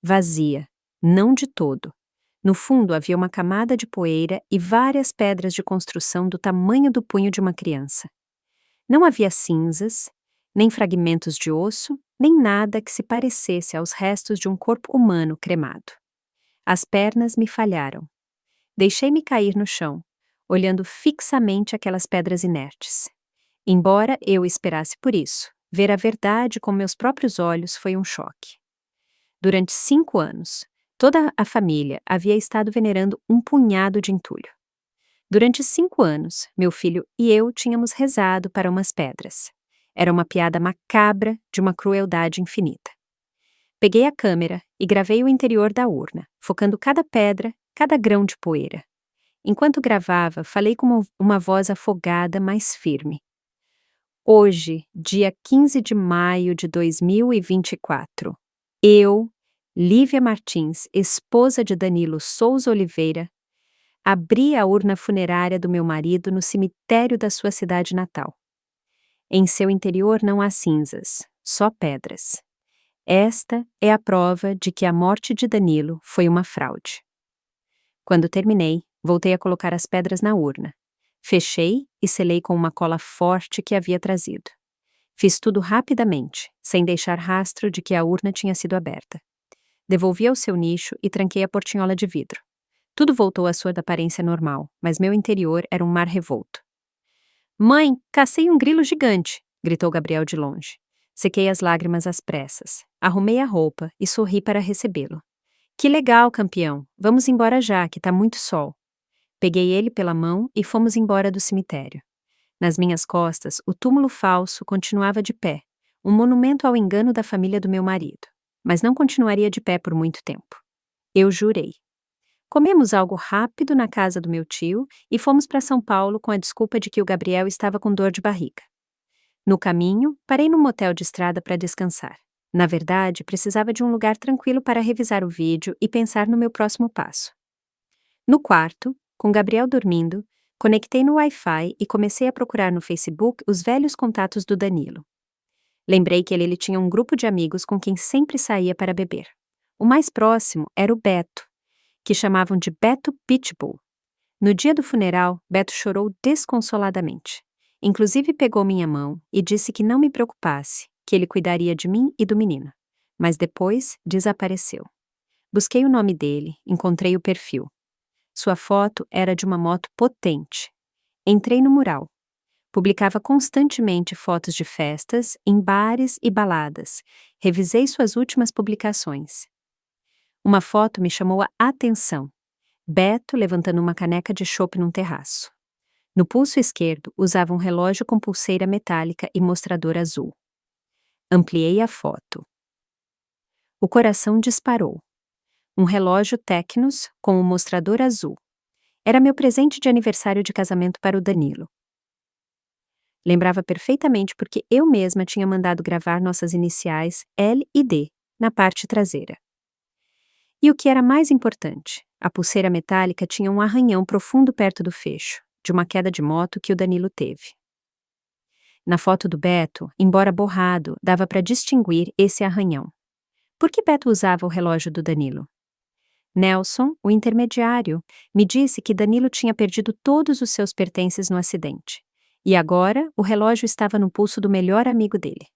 Vazia, não de todo. No fundo havia uma camada de poeira e várias pedras de construção do tamanho do punho de uma criança. Não havia cinzas, nem fragmentos de osso, nem nada que se parecesse aos restos de um corpo humano cremado. As pernas me falharam. Deixei-me cair no chão, olhando fixamente aquelas pedras inertes. Embora eu esperasse por isso, ver a verdade com meus próprios olhos foi um choque. Durante 5 anos, toda a família havia estado venerando um punhado de entulho. Durante 5 anos, meu filho e eu tínhamos rezado para umas pedras. Era uma piada macabra de uma crueldade infinita. Peguei a câmera e gravei o interior da urna, focando cada pedra, cada grão de poeira. Enquanto gravava, falei com uma voz afogada, mas firme. Hoje, dia 15 de maio de 2024, eu, Lívia Martins, esposa de Danilo Souza Oliveira, abri a urna funerária do meu marido no cemitério da sua cidade natal. Em seu interior não há cinzas, só pedras. Esta é a prova de que a morte de Danilo foi uma fraude. Quando terminei, voltei a colocar as pedras na urna. Fechei e selei com uma cola forte que havia trazido. Fiz tudo rapidamente, sem deixar rastro de que a urna tinha sido aberta. Devolvi ao seu nicho e tranquei a portinhola de vidro. Tudo voltou à sua aparência normal, mas meu interior era um mar revolto. "Mãe, cacei um grilo gigante!" gritou Gabriel de longe. Sequei as lágrimas às pressas, arrumei a roupa e sorri para recebê-lo. "Que legal, campeão! Vamos embora já, que tá muito sol." Peguei ele pela mão e fomos embora do cemitério. Nas minhas costas, o túmulo falso continuava de pé, um monumento ao engano da família do meu marido, mas não continuaria de pé por muito tempo. Eu jurei. Comemos algo rápido na casa do meu tio e fomos para São Paulo com a desculpa de que o Gabriel estava com dor de barriga. No caminho, parei num motel de estrada para descansar. Na verdade, precisava de um lugar tranquilo para revisar o vídeo e pensar no meu próximo passo. No quarto, com Gabriel dormindo, conectei no Wi-Fi e comecei a procurar no Facebook os velhos contatos do Danilo. Lembrei que ele tinha um grupo de amigos com quem sempre saía para beber. O mais próximo era o Beto, que chamavam de Beto Pitbull. No dia do funeral, Beto chorou desconsoladamente. Inclusive pegou minha mão e disse que não me preocupasse, que ele cuidaria de mim e do menino. Mas depois desapareceu. Busquei o nome dele, encontrei o perfil. Sua foto era de uma moto potente. Entrei no mural. Publicava constantemente fotos de festas, em bares e baladas. Revisei suas últimas publicações. Uma foto me chamou a atenção. Beto levantando uma caneca de chopp num terraço. No pulso esquerdo usava um relógio com pulseira metálica e mostrador azul. Ampliei a foto. O coração disparou. Um relógio Tecnos com o mostrador azul. Era meu presente de aniversário de casamento para o Danilo. Lembrava perfeitamente porque eu mesma tinha mandado gravar nossas iniciais L e D na parte traseira. E o que era mais importante, a pulseira metálica tinha um arranhão profundo perto do fecho, de uma queda de moto que o Danilo teve. Na foto do Beto, embora borrado, dava para distinguir esse arranhão. Por que Beto usava o relógio do Danilo? Nelson, o intermediário, me disse que Danilo tinha perdido todos os seus pertences no acidente. E agora, o relógio estava no pulso do melhor amigo dele.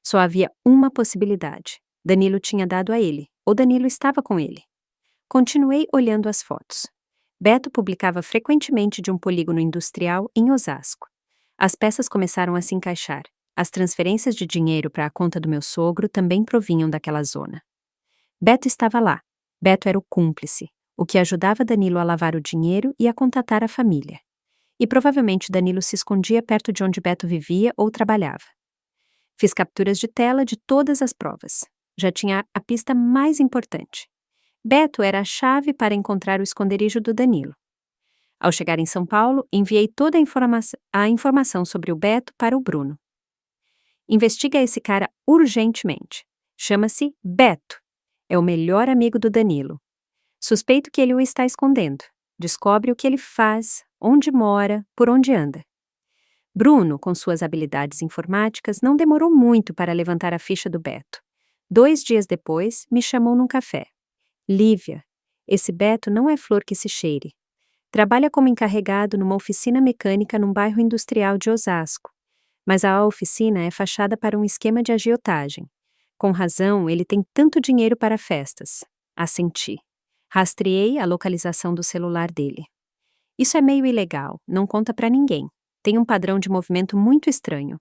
Só havia uma possibilidade. Danilo tinha dado a ele, ou Danilo estava com ele. Continuei olhando as fotos. Beto publicava frequentemente de um polígono industrial em Osasco. As peças começaram a se encaixar. As transferências de dinheiro para a conta do meu sogro também provinham daquela zona. Beto estava lá. Beto era o cúmplice, o que ajudava Danilo a lavar o dinheiro e a contatar a família. E provavelmente Danilo se escondia perto de onde Beto vivia ou trabalhava. Fiz capturas de tela de todas as provas. Já tinha a pista mais importante. Beto era a chave para encontrar o esconderijo do Danilo. Ao chegar em São Paulo, enviei toda a informação sobre o Beto para o Bruno. Investiga esse cara urgentemente. Chama-se Beto. É o melhor amigo do Danilo. Suspeito que ele o está escondendo. Descobre o que ele faz, onde mora, por onde anda. Bruno, com suas habilidades informáticas, não demorou muito para levantar a ficha do Beto. 2 dias depois, me chamou num café. Lívia, esse Beto não é flor que se cheire. Trabalha como encarregado numa oficina mecânica num bairro industrial de Osasco. Mas a oficina é fachada para um esquema de agiotagem. Com razão, ele tem tanto dinheiro para festas. Assenti. Rastreei a localização do celular dele. Isso é meio ilegal, não conta para ninguém. Tem um padrão de movimento muito estranho.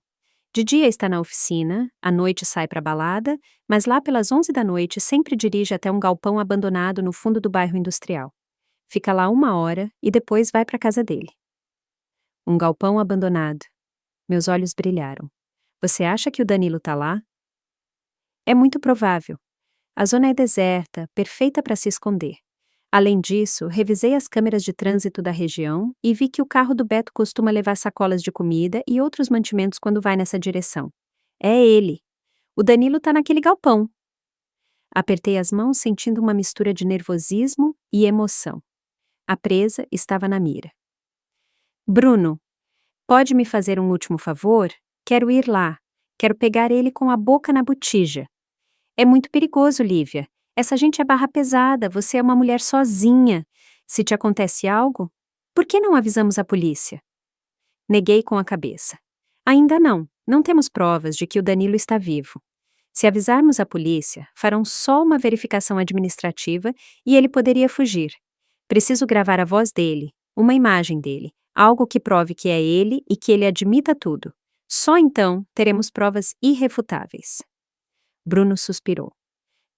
De dia está na oficina, à noite sai para balada, mas lá pelas 11 da noite sempre dirige até um galpão abandonado no fundo do bairro industrial. Fica lá 1 hora e depois vai para casa dele. Um galpão abandonado. Meus olhos brilharam. Você acha que o Danilo tá lá? É muito provável. A zona é deserta, perfeita para se esconder. Além disso, revisei as câmeras de trânsito da região e vi que o carro do Beto costuma levar sacolas de comida e outros mantimentos quando vai nessa direção. É ele. O Danilo tá naquele galpão. Apertei as mãos sentindo uma mistura de nervosismo e emoção. A presa estava na mira. Bruno, pode me fazer um último favor? Quero ir lá. Quero pegar ele com a boca na botija. É muito perigoso, Lívia. Essa gente é barra pesada, você é uma mulher sozinha. Se te acontece algo, por que não avisamos a polícia? Neguei com a cabeça. Ainda não. Não temos provas de que o Danilo está vivo. Se avisarmos a polícia, farão só uma verificação administrativa e ele poderia fugir. Preciso gravar a voz dele, uma imagem dele, algo que prove que é ele e que ele admita tudo. Só então teremos provas irrefutáveis. Bruno suspirou.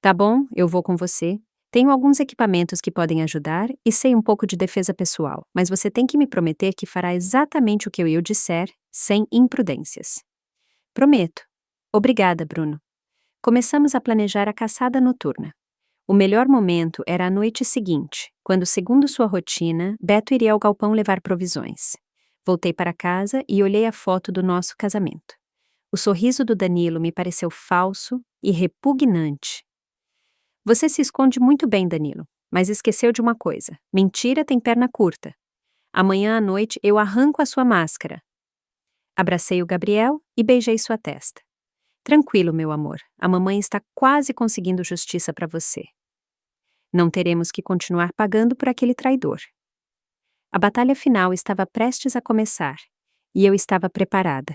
Tá bom, eu vou com você. Tenho alguns equipamentos que podem ajudar e sei um pouco de defesa pessoal, mas você tem que me prometer que fará exatamente o que eu disser, sem imprudências. Prometo. Obrigada, Bruno. Começamos a planejar a caçada noturna. O melhor momento era a noite seguinte, quando, segundo sua rotina, Beto iria ao galpão levar provisões. Voltei para casa e olhei a foto do nosso casamento. O sorriso do Danilo me pareceu falso e repugnante. Você se esconde muito bem, Danilo, mas esqueceu de uma coisa. Mentira tem perna curta. Amanhã à noite eu arranco a sua máscara. Abracei o Gabriel e beijei sua testa. Tranquilo, meu amor, a mamãe está quase conseguindo justiça para você. Não teremos que continuar pagando por aquele traidor. A batalha final estava prestes a começar, e eu estava preparada.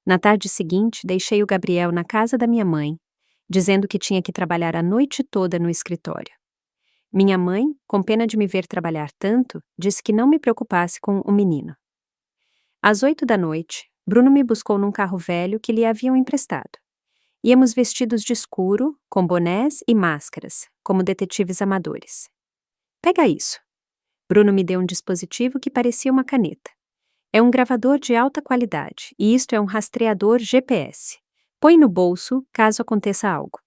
Na tarde seguinte, deixei o Gabriel na casa da minha mãe, dizendo que tinha que trabalhar a noite toda no escritório. Minha mãe, com pena de me ver trabalhar tanto, disse que não me preocupasse com o menino. Às 8 da noite, Bruno me buscou num carro velho que lhe haviam emprestado. Íamos vestidos de escuro, com bonés e máscaras, como detetives amadores. Pega isso. Bruno me deu um dispositivo que parecia uma caneta. É um gravador de alta qualidade, e isto é um rastreador GPS. Põe no bolso, caso aconteça algo.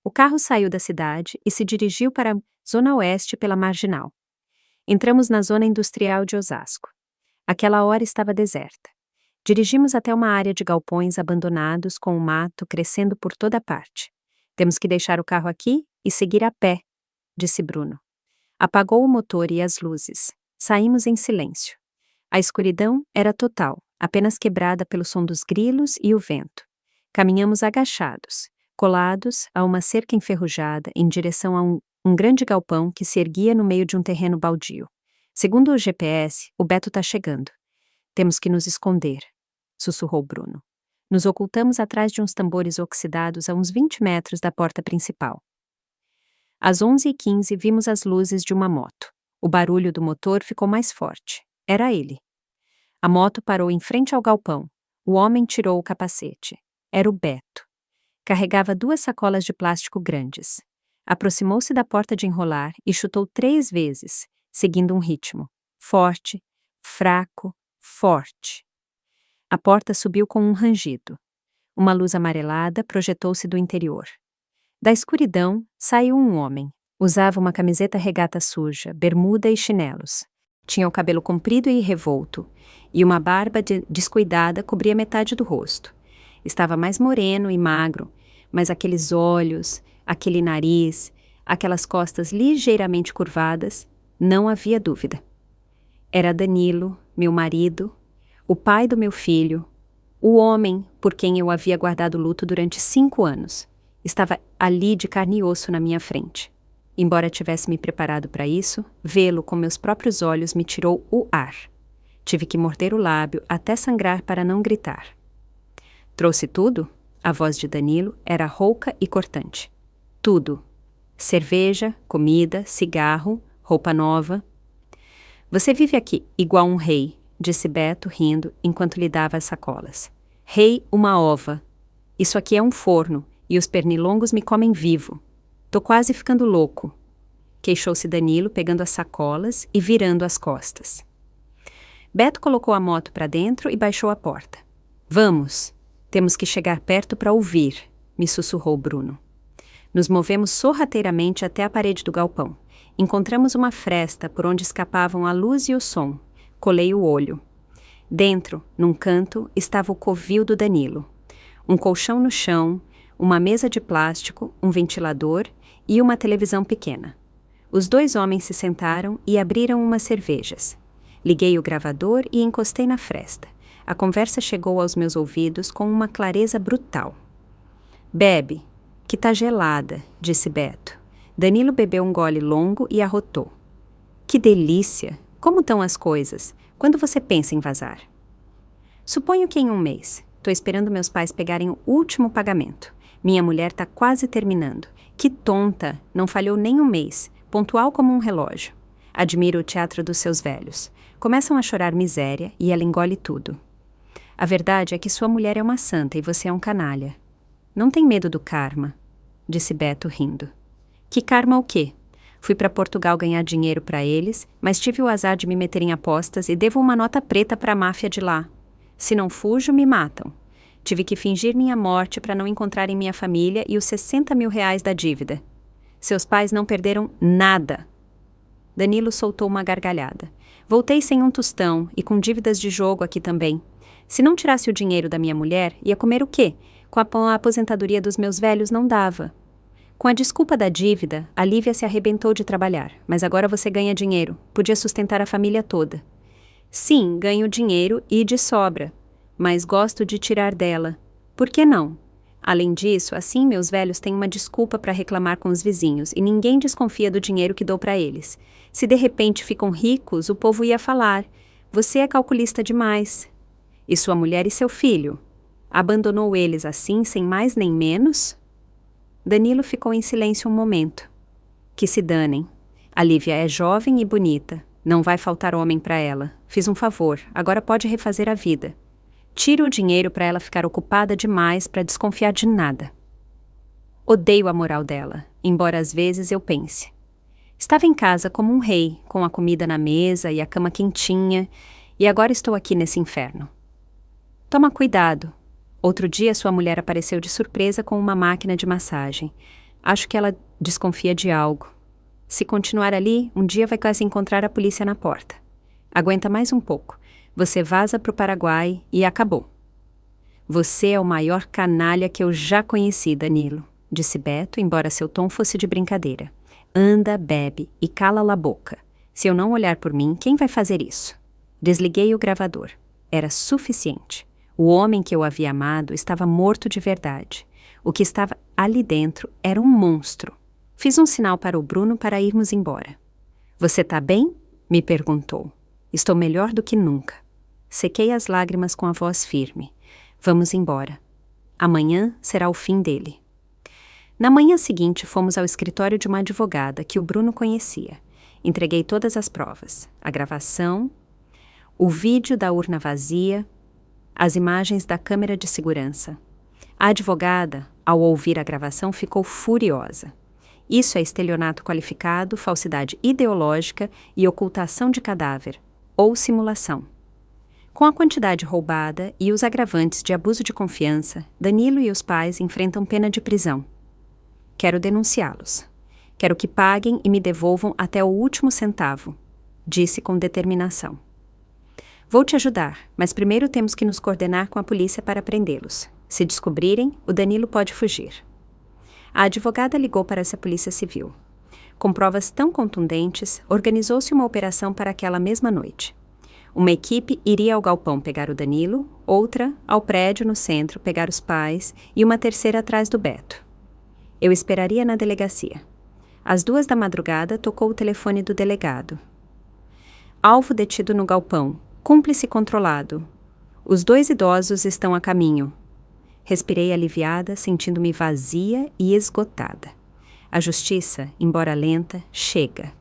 O carro saiu da cidade e se dirigiu para a zona oeste pela Marginal. Entramos na zona industrial de Osasco. Aquela hora estava deserta. Dirigimos até uma área de galpões abandonados com o mato crescendo por toda parte. Temos que deixar o carro aqui e seguir a pé, disse Bruno. Apagou o motor e as luzes. Saímos em silêncio. A escuridão era total, apenas quebrada pelo som dos grilos e o vento. Caminhamos agachados, colados a uma cerca enferrujada em direção a um grande galpão que se erguia no meio de um terreno baldio. Segundo o GPS, o Beto tá chegando. Temos que nos esconder, sussurrou Bruno. Nos ocultamos atrás de uns tambores oxidados a uns 20 metros da porta principal. Às 11h15 vimos as luzes de uma moto. O barulho do motor ficou mais forte. Era ele. A moto parou em frente ao galpão. O homem tirou o capacete. Era o Beto. Carregava 2 sacolas de plástico grandes. Aproximou-se da porta de enrolar e chutou 3 vezes, seguindo um ritmo. Forte, fraco, forte. A porta subiu com um rangido. Uma luz amarelada projetou-se do interior. Da escuridão, saiu um homem. Usava uma camiseta regata suja, bermuda e chinelos. Tinha o cabelo comprido e revolto, e uma barba descuidada cobria metade do rosto. Estava mais moreno e magro, mas aqueles olhos, aquele nariz, aquelas costas ligeiramente curvadas, não havia dúvida. Era Danilo, meu marido, o pai do meu filho, o homem por quem eu havia guardado luto durante 5 anos, estava ali de carne e osso na minha frente. Embora tivesse me preparado para isso, vê-lo com meus próprios olhos me tirou o ar. Tive que morder o lábio até sangrar para não gritar. Trouxe tudo? A voz de Danilo era rouca e cortante. Tudo. Cerveja, comida, cigarro, roupa nova. Você vive aqui igual um rei, disse Beto, rindo, enquanto lhe dava as sacolas. Rei, uma ova. Isso aqui é um forno, e os pernilongos me comem vivo. Tô quase ficando louco. Queixou-se Danilo, pegando as sacolas e virando as costas. Beto colocou a moto para dentro e baixou a porta. Vamos. Temos que chegar perto para ouvir, me sussurrou Bruno. Nos movemos sorrateiramente até a parede do galpão. Encontramos uma fresta por onde escapavam a luz e o som. Colei o olho. Dentro, num canto, estava o covil do Danilo. Um colchão no chão, uma mesa de plástico, um ventilador e uma televisão pequena. Os 2 homens se sentaram e abriram umas cervejas. Liguei o gravador e encostei na fresta. A conversa chegou aos meus ouvidos com uma clareza brutal. Bebe, que tá gelada, disse Beto. Danilo bebeu um gole longo e arrotou. Que delícia! Como estão as coisas? Quando você pensa em vazar? Suponho que em 1 mês. Tô esperando meus pais pegarem o último pagamento. Minha mulher tá quase terminando. Que tonta! Não falhou nem 1 mês. Pontual como um relógio. Admiro o teatro dos seus velhos. Começam a chorar miséria e ela engole tudo. A verdade é que sua mulher é uma santa e você é um canalha. Não tem medo do karma, disse Beto rindo. Que karma o quê? Fui para Portugal ganhar dinheiro para eles, mas tive o azar de me meter em apostas e devo uma nota preta para a máfia de lá. Se não fujo, me matam. Tive que fingir minha morte para não encontrarem minha família e os 60 mil reais da dívida. Seus pais não perderam nada. Danilo soltou uma gargalhada. Voltei sem um tostão e com dívidas de jogo aqui também. Se não tirasse o dinheiro da minha mulher, ia comer o quê? Com a aposentadoria dos meus velhos não dava. Com a desculpa da dívida, a Lívia se arrebentou de trabalhar, mas agora você ganha dinheiro, podia sustentar a família toda. Sim, ganho dinheiro e de sobra, mas gosto de tirar dela. Por que não? Além disso, assim meus velhos têm uma desculpa para reclamar com os vizinhos e ninguém desconfia do dinheiro que dou para eles. Se de repente ficam ricos, o povo ia falar, você é calculista demais. E sua mulher e seu filho? Abandonou eles assim, sem mais nem menos? Danilo ficou em silêncio um momento. Que se danem. A Lívia é jovem e bonita. Não vai faltar homem para ela. Fiz um favor, agora pode refazer a vida. Tira o dinheiro para ela ficar ocupada demais para desconfiar de nada. Odeio a moral dela, embora às vezes eu pense. Estava em casa como um rei, com a comida na mesa e a cama quentinha, e agora estou aqui nesse inferno. Toma cuidado. Outro dia sua mulher apareceu de surpresa com uma máquina de massagem. Acho que ela desconfia de algo. Se continuar ali, um dia vai quase encontrar a polícia na porta. Aguenta mais um pouco. Você vaza para o Paraguai e acabou. Você é o maior canalha que eu já conheci, Danilo, disse Beto, embora seu tom fosse de brincadeira. Anda, bebe e cala a boca. Se eu não olhar por mim, quem vai fazer isso? Desliguei o gravador. Era suficiente. O homem que eu havia amado estava morto de verdade. O que estava ali dentro era um monstro. Fiz um sinal para o Bruno para irmos embora. Você tá bem? Me perguntou. Estou melhor do que nunca. Sequei as lágrimas com a voz firme. Vamos embora. Amanhã será o fim dele. Na manhã seguinte, fomos ao escritório de uma advogada que o Bruno conhecia. Entreguei todas as provas. A gravação, o vídeo da urna vazia, as imagens da câmera de segurança. A advogada, ao ouvir a gravação, ficou furiosa. Isso é estelionato qualificado, falsidade ideológica e ocultação de cadáver, ou simulação. Com a quantidade roubada e os agravantes de abuso de confiança, Danilo e os pais enfrentam pena de prisão. Quero denunciá-los. Quero que paguem e me devolvam até o último centavo, disse com determinação. Vou te ajudar, mas primeiro temos que nos coordenar com a polícia para prendê-los. Se descobrirem, o Danilo pode fugir. A advogada ligou para essa polícia civil. Com provas tão contundentes, organizou-se uma operação para aquela mesma noite. Uma equipe iria ao galpão pegar o Danilo, outra ao prédio no centro pegar os pais e uma terceira atrás do Beto. Eu esperaria na delegacia. Às 2 da madrugada tocou o telefone do delegado. Alvo detido no galpão. Cúmplice controlado. Os 2 idosos estão a caminho. Respirei aliviada, sentindo-me vazia e esgotada. A justiça, embora lenta, chega.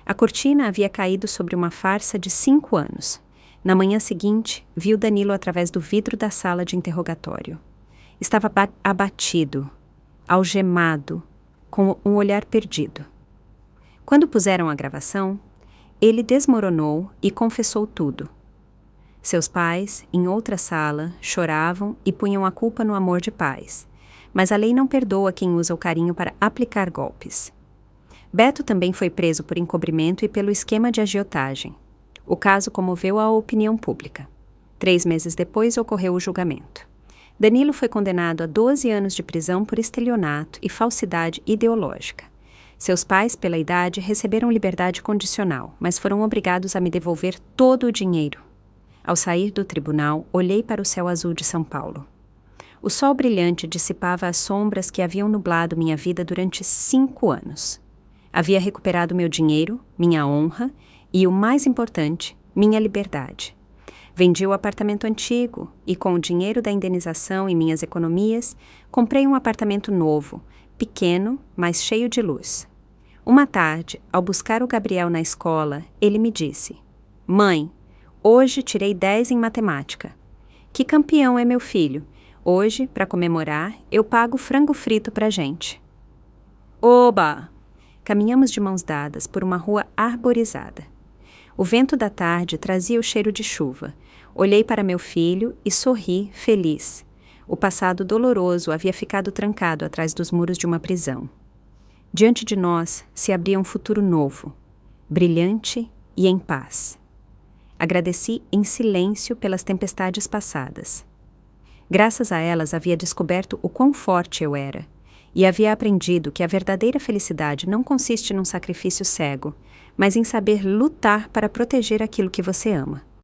A cortina havia caído sobre uma farsa de 5 anos. Na manhã seguinte, vi o Danilo através do vidro da sala de interrogatório. Estava abatido, algemado, com um olhar perdido. Quando puseram a gravação, ele desmoronou e confessou tudo. Seus pais, em outra sala, choravam e punham a culpa no amor de pais. Mas a lei não perdoa quem usa o carinho para aplicar golpes. Beto também foi preso por encobrimento e pelo esquema de agiotagem. O caso comoveu a opinião pública. 3 meses depois ocorreu o julgamento. Danilo foi condenado a 12 anos de prisão por estelionato e falsidade ideológica. Seus pais, pela idade, receberam liberdade condicional, mas foram obrigados a me devolver todo o dinheiro. Ao sair do tribunal, olhei para o céu azul de São Paulo. O sol brilhante dissipava as sombras que haviam nublado minha vida durante 5 anos. Havia recuperado meu dinheiro, minha honra e, o mais importante, minha liberdade. Vendi o apartamento antigo e, com o dinheiro da indenização e minhas economias, comprei um apartamento novo, pequeno, mas cheio de luz. Uma tarde, ao buscar o Gabriel na escola, ele me disse: "Mãe, hoje tirei 10 em matemática. Que campeão é meu filho. Hoje, para comemorar, eu pago frango frito pra gente." Oba! Caminhamos de mãos dadas por uma rua arborizada. O vento da tarde trazia o cheiro de chuva. Olhei para meu filho e sorri, feliz. O passado doloroso havia ficado trancado atrás dos muros de uma prisão. Diante de nós se abria um futuro novo, brilhante e em paz. Agradeci em silêncio pelas tempestades passadas. Graças a elas havia descoberto o quão forte eu era, e havia aprendido que a verdadeira felicidade não consiste num sacrifício cego, mas em saber lutar para proteger aquilo que você ama.